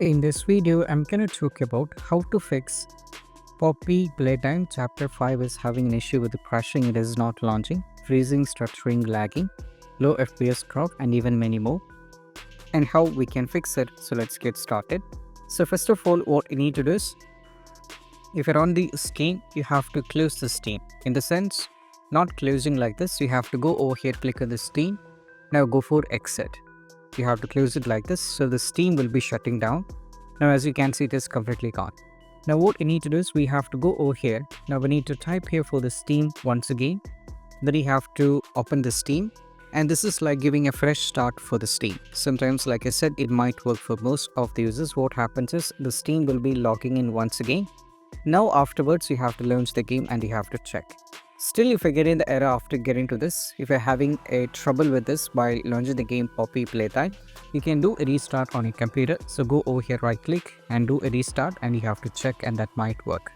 In this video, I'm going to talk about how to fix Poppy Playtime Chapter 5 is having an issue with the crashing, it is not launching, freezing, stuttering, lagging, low FPS crop, and even many more, and how we can fix it. So let's get started. So first of all, what you need to do is, if you're on the Steam, you have to close the Steam. In the sense, not closing like this, you have to go over here, click on the Steam. Now go for exit. You have to close it like this, so the Steam will be shutting down. Now as you can see, it is completely gone. Now what you need to do is we have to go over here. Now we need to type here for the Steam once again. Then you have to open the Steam, and this is like giving a fresh start for the Steam. Sometimes, like I said, it might work for most of the users. What happens is the Steam will be logging in once again. Now afterwards you have to launch the game and you have to check. Still, if you're getting the error after getting to this, if you're having a trouble with this by launching the game Poppy Playtime, you can do a restart on your computer. So go over here, right click and do a restart, and you have to check, and that might work.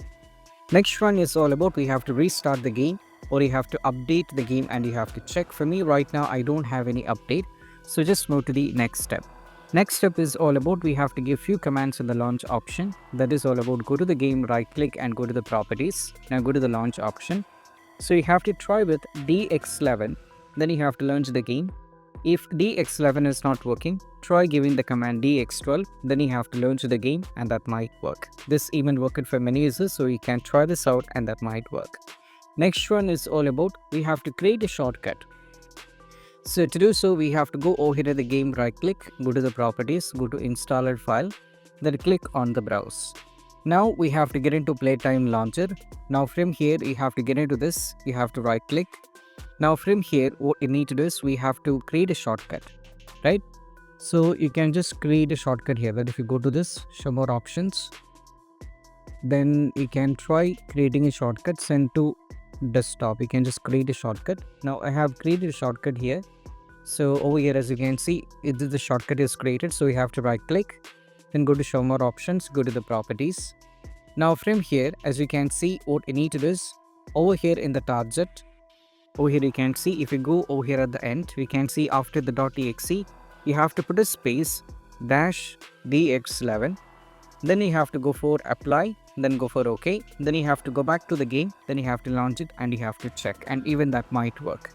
Next one is all about we have to restart the game, or you have to update the game and you have to check. For me right now, I don't have any update, so just move to the next step. Next step is all about we have to give few commands in the launch option. That is all about go to the game, right click and go to the properties. Now go to the launch option. So you have to try with DX11, then you have to launch the game. If DX11 is not working, try giving the command DX12, then you have to launch the game, and that might work. This even worked for many users, so you can try this out and that might work. Next one is all about we have to create a shortcut. So to do so, we have to go over here to the game, right click, go to the properties, go to installer file, then click on the browse. Now we have to get into Playtime Launcher. Now from here, you have to get into this, you have to right click. Now from here, what you need to do is we have to create a shortcut, right? So you can just create a shortcut here, that if you go to this, show more options, then you can try creating a shortcut, send to desktop. You can just create a shortcut. Now I have created a shortcut here. So over here, as you can see, the shortcut is created. So you have to right click, then go to show more options, go to the properties. Now from here, as you can see, what you need to do is over here in the target, over here you can see, if you go over here at the end, we can see after the .exe, you have to put a space dash dx11, then you have to go for apply, then go for OK, then you have to go back to the game, then you have to launch it and you have to check, and even that might work.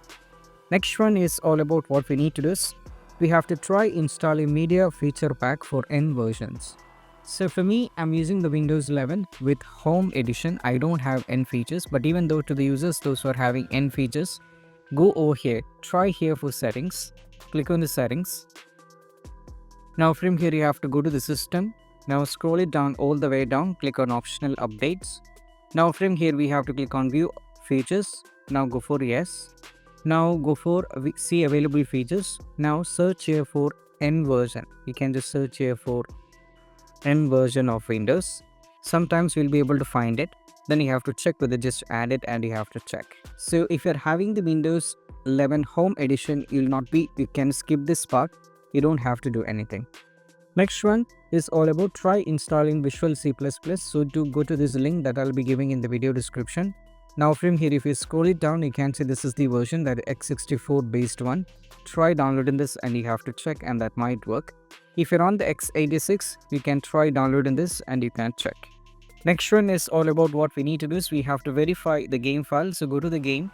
Next one is all about what we need to do is we have to try installing media feature pack for N versions. So for me, I'm using the Windows 11 with Home Edition. I don't have N features, but even though to the users, those who are having N features, go over here, try here for settings, click on the settings. Now from here, you have to go to the system. Now scroll it down all the way down, click on optional updates. Now from here, we have to click on view features. Now go for yes. Now go for see available features. Now search here for N version. You can just search here for N version of Windows. Sometimes we'll be able to find it. Then you have to check whether just add it and you have to check. So if you're having the Windows 11 Home Edition, you can skip this part. You don't have to do anything. Next one is all about try installing Visual C++. So to go to this link that I'll be giving in the video description. Now from here, if you scroll it down, you can see this is the version, that x64 based one. Try downloading this and you have to check, and that might work. If you're on the x86, you can try downloading this and you can check. Next one is all about what we need to do is we have to verify the game file. So go to the game,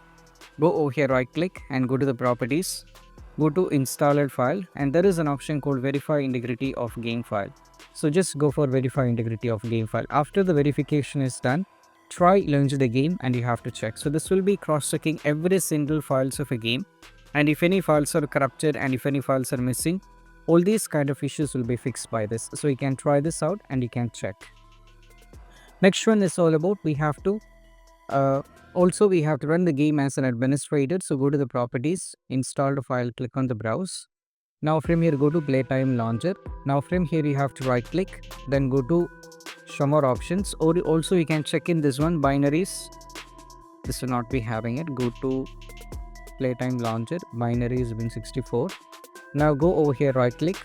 go over here, right click and go to the properties, go to installer file, and there is an option called verify integrity of game file. So just go for verify integrity of game file. After the verification is done, try launch the game and you have to check. So this will be cross-checking every single files of a game, and if any files are corrupted and if any files are missing, all these kind of issues will be fixed by this. So you can try this out and you can check. Next one is all about we have to also we have to run the game as an administrator. So go to the properties, install the file, click on the browse. Now from here, go to Playtime Launcher. Now from here, you have to right click, then go to show more options, or also you can check in this one, binaries. This will not be having it. Go to Playtime Launcher, binaries Win64. Now go over here, right click.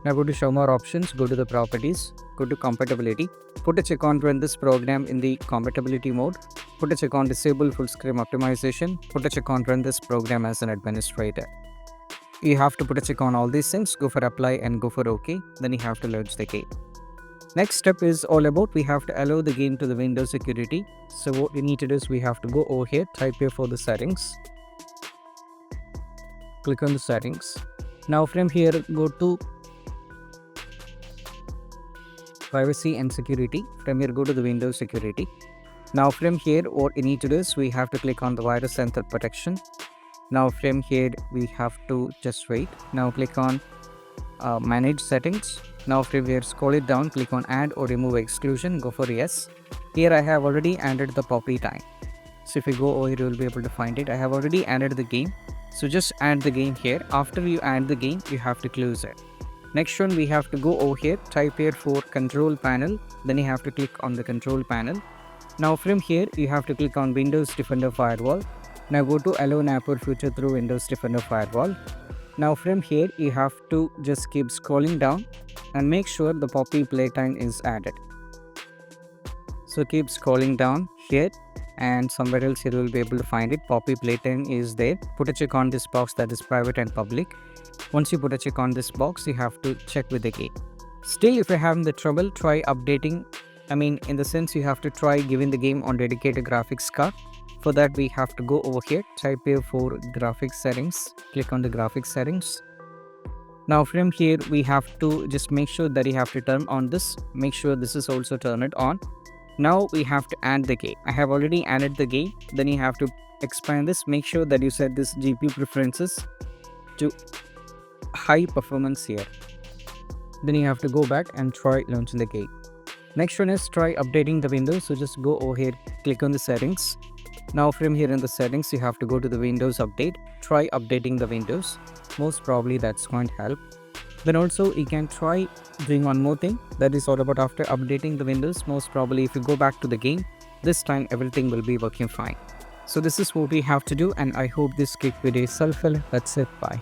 Now go to show more options, go to the properties, go to compatibility. Put a check on run this program in the compatibility mode. Put a check on disable full screen optimization. Put a check on run this program as an administrator. You have to put a check on all these things, go for apply and go for OK. Then you have to launch the game. Next step is all about we have to allow the game to the Windows security. So what we need to do is we have to go over here, type here for the settings, click on the settings. Now from here go to privacy and security. From here go to the Windows security. Now from here what we need to do is we have to click on the virus and threat protection. Now from here we have to just wait. Now click on manage settings. Now from here scroll it down, click on add or remove exclusion, go for yes. Here I have already added the Poppy time. So if you go over here you will be able to find it. I have already added the game. So just add the game here. After you add the game you have to close it. Next one we have to go over here, type here for control panel, then you have to click on the control panel. Now from here you have to click on Windows Defender Firewall. Now go to allow app or future through Windows Defender Firewall. Now from here you have to just keep scrolling down and make sure the Poppy Playtime is added. So keep scrolling down here and somewhere else you will be able to find it. Poppy Playtime is there. Put a check on this box that is private and public. Once you put a check on this box you have to check with the game. Still if you're having the trouble, try updating. In the sense you have to try giving the game on dedicated graphics card. For that we have to go over here, type here for graphics settings, click on the graphics settings. Now from here we have to just make sure that you have to turn on this, make sure this is also turn it on. Now we have to add the game. I have already added the game. Then you have to expand this, make sure that you set this GPU preferences to high performance here. Then you have to go back and try launching the game. Next one is try updating the Windows. So just go over here, click on the settings. Now from here in the settings you have to go to the Windows update, try updating the Windows. Most probably that's going to help. Then also you can try doing one more thing, that is all about after updating the Windows. Most probably if you go back to the game, this time everything will be working fine. So this is what we have to do, and I hope this quick video is helpful. That's it, bye.